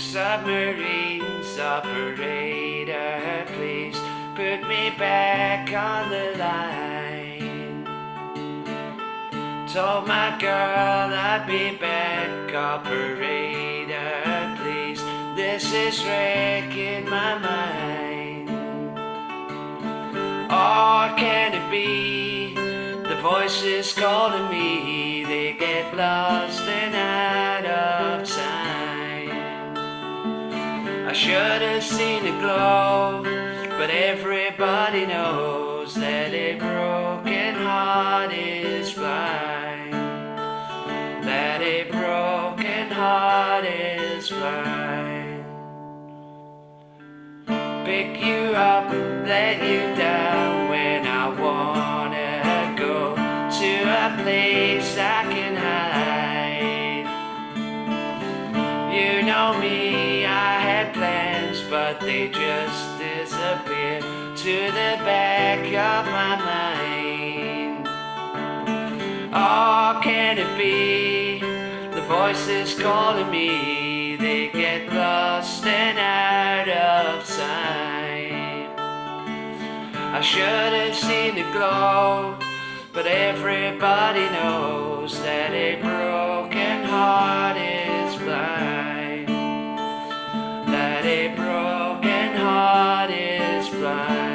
submarines operator, please put me back on the line. Told my girl I'd be back, operator, please. This is wrecking my mind. Or can it be the voices calling me? They get lost and out of time. I should have seen it glow, but everybody knows that a broken heart is blind. That a broken heart is blind. Pick you up, let you down when I wanna go to a place I can hide. You know me, I had plans, but they just disappeared to the back of my mind. Oh, can it be the voices calling me? They get lost and out of time. I should have seen it glow, but everybody knows that a broken heart is blind. That a broken heart is blind.